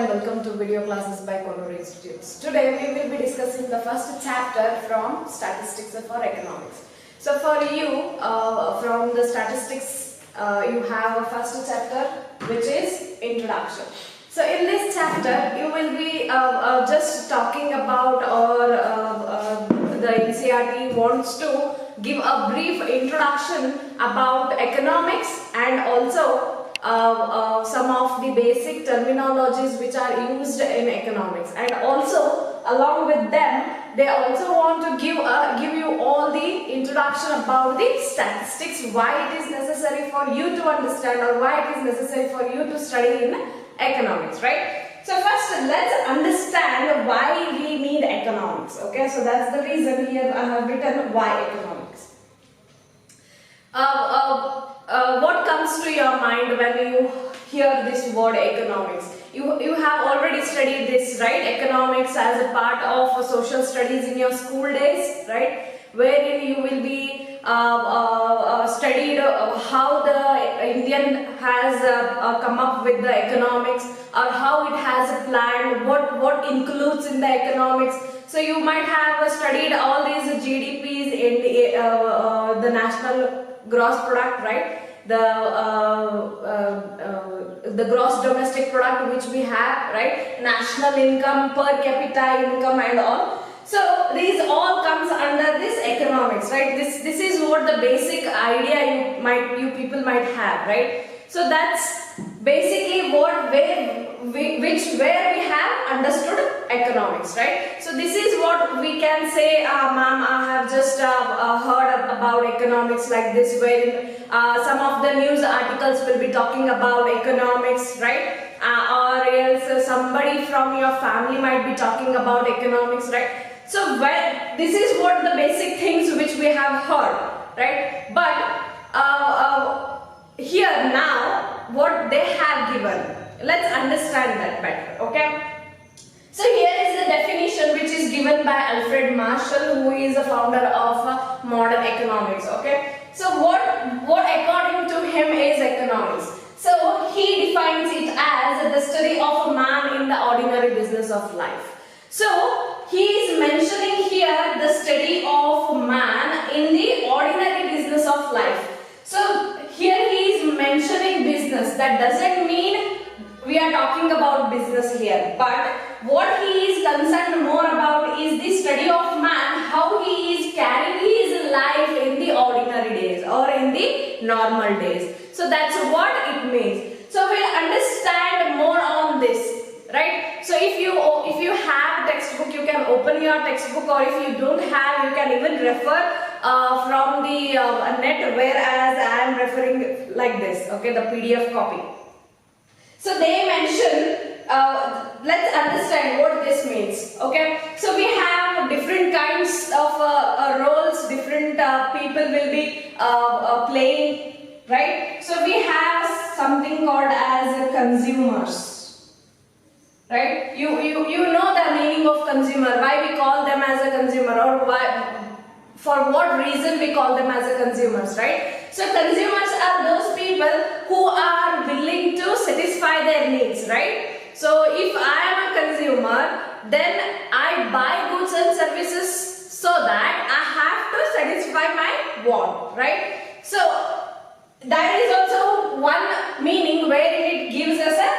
welcome to video classes by Konnur Institutes. Today we will be discussing the first chapter from Statistics for Economics. So for you, from the statistics, you have a first chapter which is Introduction. So in this chapter, you will be just talking about, or the NCERT wants to give a brief introduction about economics and also some of the basic terminologies which are used in economics, and also along with them they also want to give you all the introduction about the statistics, why it is necessary for you to understand or why it is necessary for you to study in economics, right? So first let's understand why we need economics. Okay, so that's the reason here I have written why economics. What comes to your mind when you hear this word economics? You have already studied this, right? Economics as a part of social studies in your school days, right? Wherein you will be studied how the Indian has come up with the economics, or how it has planned, what includes in the economics. So you might have studied all these GDPs in the national gross product, right? The gross domestic product which we have, right? National income, per capita income and all. So these all comes under this economics, right? This is what the basic idea you people might have, right? So that's basically where we have understood economics, right? So this is what we can say, ma'am, I have just heard about economics like this, where some of the news articles will be talking about economics, right? Or else somebody from your family might be talking about economics, right? So this is what the basic things which we have heard, right? But here now what they have given, let's understand that better, okay? So here is the definition which is given by Alfred Marshall, who is the founder of modern economics, okay? So what according to him is economics? So he defines it as the study of a man in the ordinary business of life. So he is mentioning here the study of man in the ordinary business of life. So here he is mentioning business. That doesn't mean we are talking about business here, but what he is concerned more about is the study of man, how he is carrying his life in the ordinary days or in the normal days. So that's what it means. So we'll understand more on this, right? So if you have textbook, you can open your textbook, or if you don't have, you can even refer from the net, whereas I am referring like this, okay, the PDF copy. So they mention, let's understand what this means, okay? So we have different kinds of roles, different people will be playing, right? So we have something called as consumers, right? You know the meaning of consumer, why we call them as a consumer, or why, for what reason we call them as a consumers, right? So consumers are those people who are willing to satisfy their needs, right? So if I am a consumer, then I buy goods and services so that I have to satisfy my want, right? So that is also one meaning where it gives us a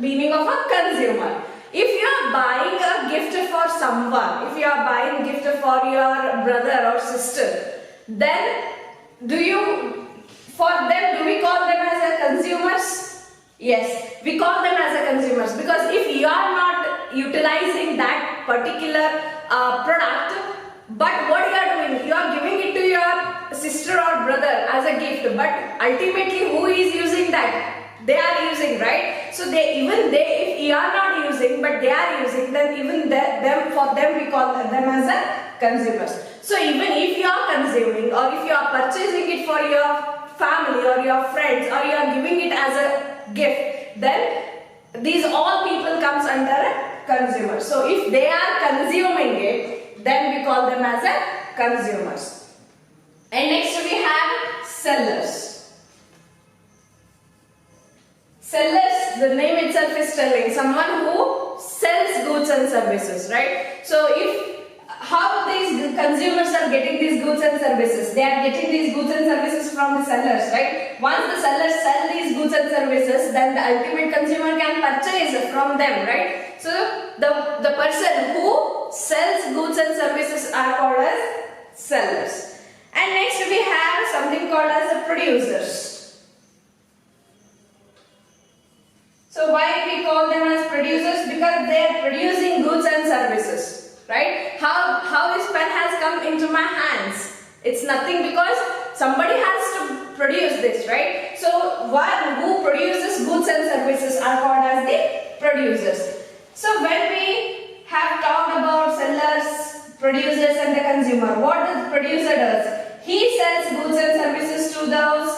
meaning of a consumer. If you are buying a gift for someone, if you are buying a gift for your brother or sister, then do we call them as a consumers? Yes, we call them as a consumers, because if you are not utilizing that particular product, but what you are doing, you are giving it to your sister or brother as a gift, but ultimately who is using that? They are using, right? So if you are not using, but they are using, then even for them we call them as a consumers. So even if you are consuming, or if you are purchasing it for your family or your friends, or you are giving it as a gift, then these all people comes under a consumer. So if they are consuming it, then we call them as a consumers. And next we have sellers. Sellers, the name itself is telling, someone who sells goods and services, right? So if how these consumers are getting these goods and services, they are getting these goods and services from the sellers, right? Once the sellers sell these goods and services, then the ultimate consumer can purchase from them, right? So the person who sells goods and services are called as sellers. And next we have something called as the producers. So why we call them as producers? Because they are producing goods and services, right? How this pen has come into my hands? It's nothing because somebody has to produce this, right? So one who produces goods and services are called as the producers. So when we have talked about sellers, producers and the consumer, what the producer does? He sells goods and services to those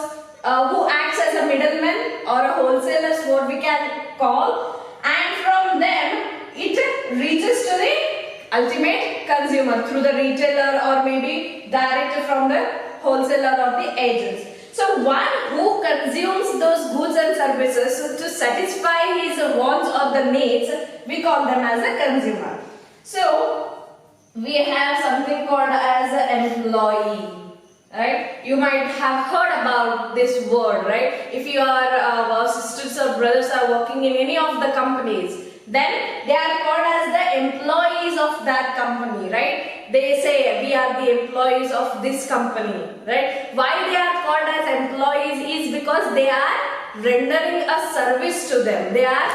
who acts as a middleman or a wholesalers, what we can call, and from them it reaches to the ultimate consumer through the retailer or maybe direct from the wholesaler or the agents. So one who consumes those goods and services to satisfy his wants or the needs, we call them as a consumer. So we have something called as an employee. Right? You might have heard about this word, right? If your sisters or brothers are working in any of the companies, then they are called as the employees of that company, right? They say we are the employees of this company, right? Why they are called as employees is because they are rendering a service to them. They are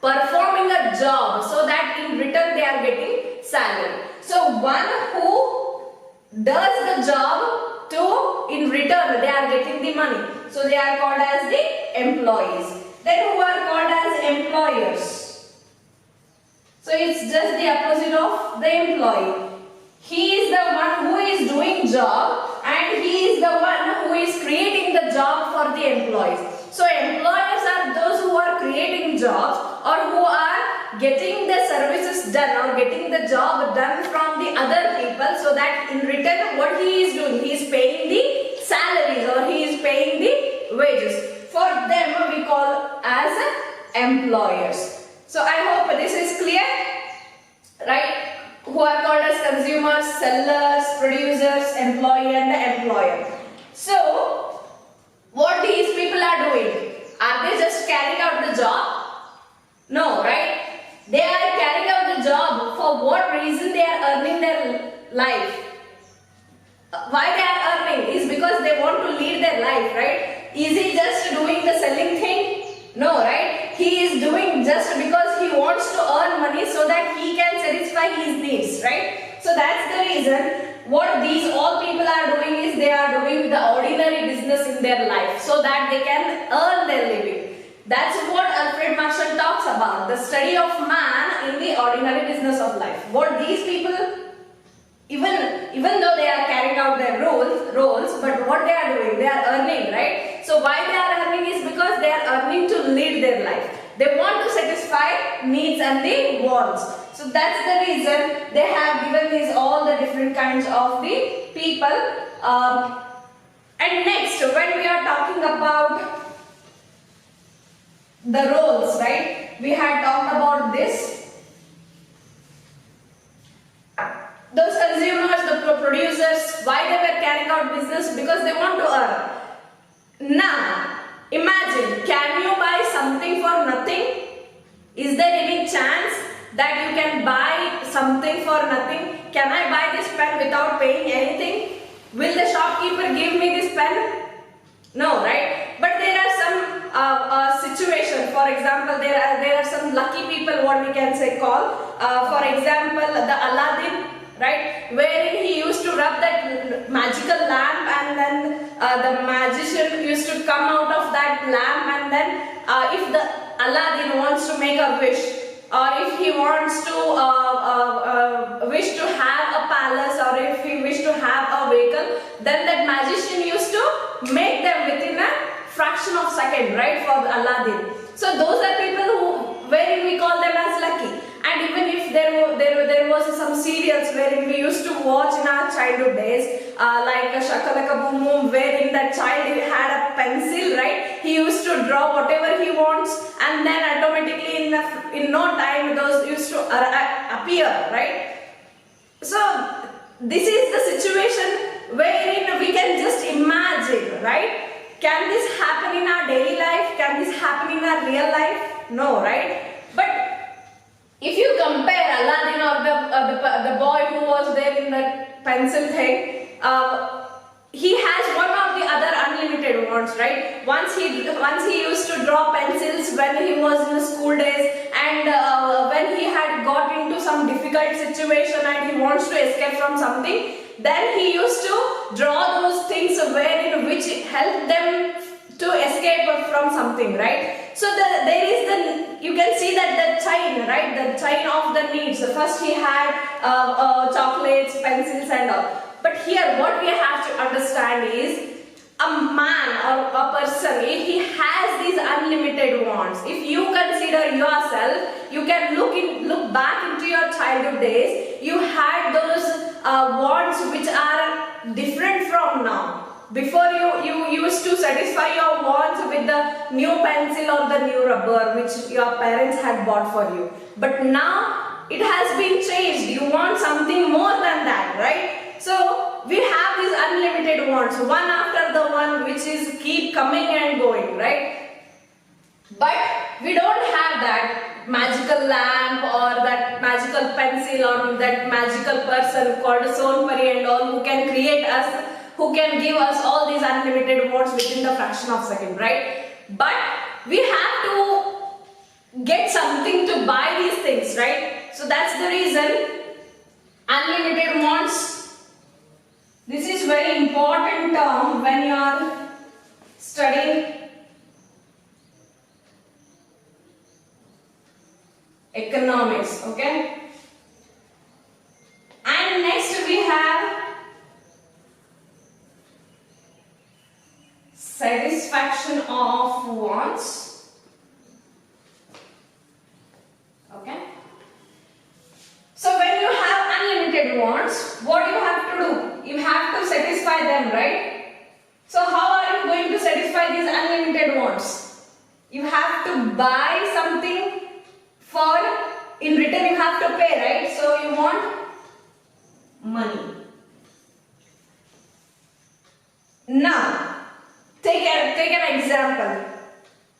performing a job so that in return they are getting salary. So one who does the job to in return they are getting the money, so they are called as the employees. Then who are called as employers? So it's just the opposite of the employee. He is the one who is doing job and he is the one who is creating the job for the employees. So employers are those who are creating jobs or who are getting the services done or getting the job done from the other people, so that in return what he is doing, he is paying the salaries or he is paying the wages. For them we call as employers. So I hope this is clear, right? Who are called as consumers, sellers, producers, employee and the employer. So what these people are doing? Are they just carrying out the job? No, right? They are carrying out the job. For what reason they are earning their life? Why they are earning is because they want to lead their life, right? Is he just doing the selling thing? No, right? He is doing just because he wants to earn money so that he can satisfy his needs, right? So that's the reason what these all people are doing is they are doing the ordinary business in their life so that they can earn their living. That's what Alfred Marshall talks about, the study of man in the ordinary business of life. What these people, even though they are carrying out their roles, but what they are doing, they are earning, right? So why they are earning is because they are earning to lead their life. They want to satisfy needs and the wants. So that's the reason they have given these all the different kinds of the people. And next, when we are talking about the roles, right? We had talked about this. Those consumers, the producers, why they were carrying out business? Because they want to earn. Now, imagine, can you buy something for nothing? Is there any chance that you can buy something for nothing? Can I buy this pen without paying anything? Will the shopkeeper give me this pen? No, right? But there are some situations. For example, there are some lucky people, what we can say call. For example, the Aladdin, right? Wherein he used to rub that magical lamp and then the magician used to come out of that lamp, and then if the Aladdin wants to make a wish, or if he wants to wish to have a palace, or if he wish to have a vehicle, then that magician used to make them within a fraction of second, right, for Aladdin. So those are people who, wherein we call them as lucky. And even if there was some serials wherein we used to watch in our childhood days, like a Shakalaka Boom Boom, wherein that child had a pencil, right? He used to draw whatever he wants, and then automatically in the in no time those used to appear, right? So this is the situation wherein we can just imagine, right? Can this happen in our daily life? Can this happen in our real life? No, right? But if you compare Aladdin or the boy who was there in the pencil thing, he has one of the other unlimited wants, right? Once he used to draw pencils when he was in school days, and when he had got into some difficult situation and he wants to escape from something, then he used to draw those things wherein which help them to escape from something, right? So you can see that the chain, right? The chain of the needs. First he had chocolates, pencils and all. But here what we have to understand is a man or a person, if he has these unlimited wants, if you consider yourself, you can look back into your childhood days, you had those wants which are different from now. Before you used to satisfy your wants with the new pencil or the new rubber which your parents had bought for you. But now it has been changed. You want something more than that, right? So we have these unlimited wants, one after the one, which is keep coming and going, right? But we don't have that magical lamp or that magical pencil or that magical person called Sonpari and all who can create us, who can give us all these unlimited wants within the fraction of a second, right? But we have to get something to buy these things, right? So that's the reason unlimited wants. This is very important term when you are studying economics, okay? And next we have satisfaction of wants, okay? So when you have unlimited wants, what you have to do? You have to satisfy them, right? So how are you going to satisfy these unlimited wants? You have to buy something for, in return you have to pay, right? So you want money. Now, take an example.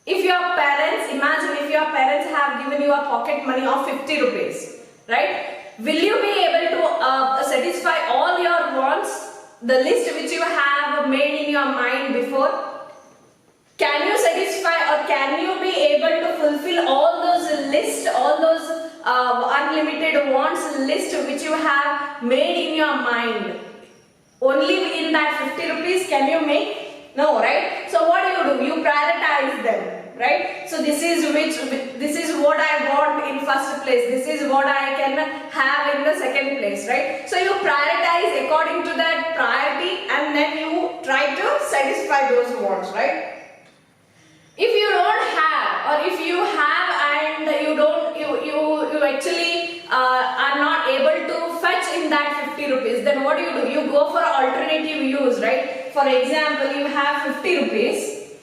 If your parents, imagine if your parents have given you a pocket money of 50 rupees, right? Will you be able to satisfy all your wants, the list which you have made in your mind before? Can you satisfy or can you be able to fulfill all those lists, all those unlimited wants list which you have made in your mind? Only in that 50 rupees can you make? No, right? So what do? You prioritize them, right? So this is what I want in first place. This is what I can have in the second place, right? So you prioritize according to that priority and then you try to satisfy those wants, right? If you don't have, or if you have and you actually are not able to fetch in that 50 rupees, then what do? You go for alternative use, right? For example, you have 50 rupees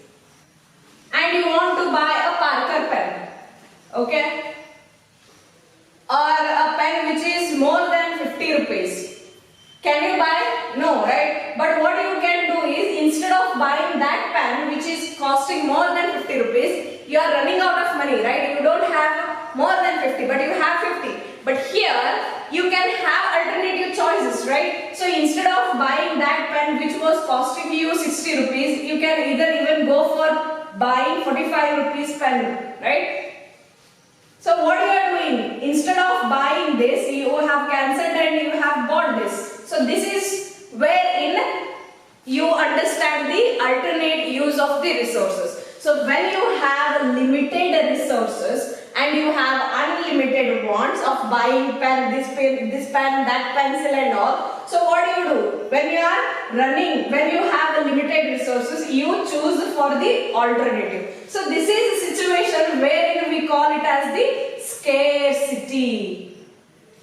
and you want to buy a Parker pen, okay? Or a pen which is more than 50 rupees. Can you buy? No, right? But what you can do is, instead of buying that pen which is costing more than 50 rupees, you are running out of money, right? You don't have more than 50, but you have 50. But here, you can have alternative choices, right? So instead of buying that pen which was costing you 60 rupees, you can either even go for buying 45 rupees pen, right? So what you are doing? Instead of buying this, you have cancelled and you have bought this. So this is wherein you understand the alternate use of the resources. So when you have limited resources and you have unlimited wants of buying pen, this pen, that pencil and all. So what do? When you are running, when you have limited resources, you choose for the alternative. So this is a situation wherein we call it as the scarcity.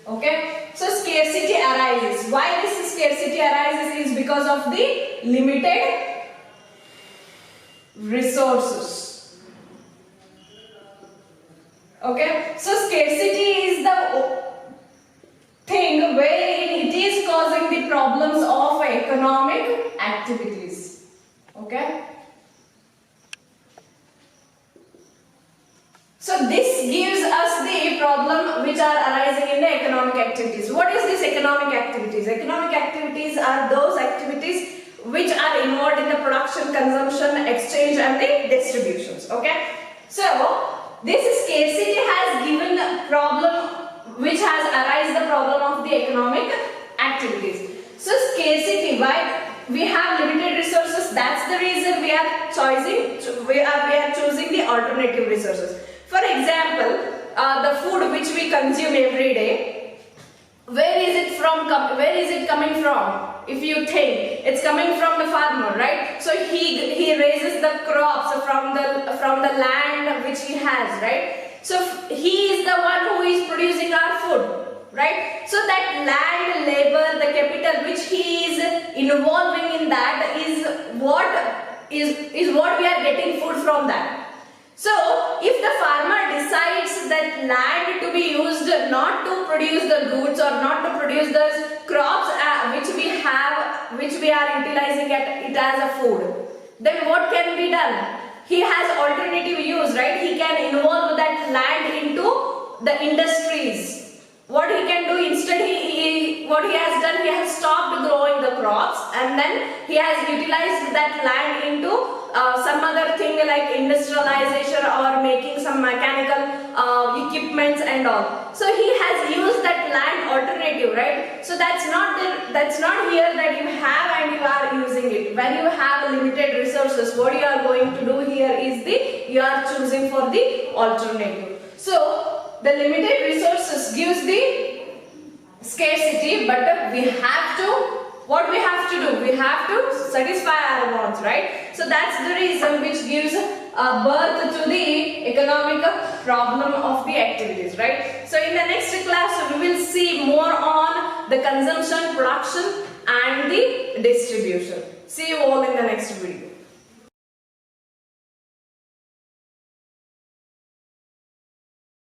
Okay? So scarcity arises. Why this scarcity arises is because of the limited resources. Okay, so scarcity is the thing wherein it is causing the problems of economic activities. Okay. So this gives us the problem which are arising in the economic activities. What is this economic activities? Economic activities are those activities which are involved in the production, consumption, exchange and the distributions. Okay. So this scarcity has given a problem which has arisen the problem of the economic activities. So scarcity, why? We have limited resources. That's the reason we are choosing the alternative resources. For example, the food which we consume every day, where is it from? Where is it coming from? If you think, it's coming from the farmer, right? So he raises the crops from the land which he has, right? So he is the one who is producing our food, right? So that land, labor, the capital which he is involving in that is what we are getting food from that. So if the farmer decides that land to be used not to produce the goods or not to produce the crops which we are utilizing it as a food, then what can be done? He has alternative use, right? He can involve that land into the industries. What he can do instead, what he has done, he has stopped growing the crops and then he has utilized that land into some other thing like industrialization or making some mechanical equipments and all. So he has used that land alternative, right? So that's not here that you have and you are using it. When you have limited resources, what you are going to do here is you are choosing for the alternative. So the limited resources gives the scarcity, but what we have to do? We have to satisfy our wants, right? So that's the reason which gives birth to the economic problem of the activities, right? So in the next class we will see more on the consumption, production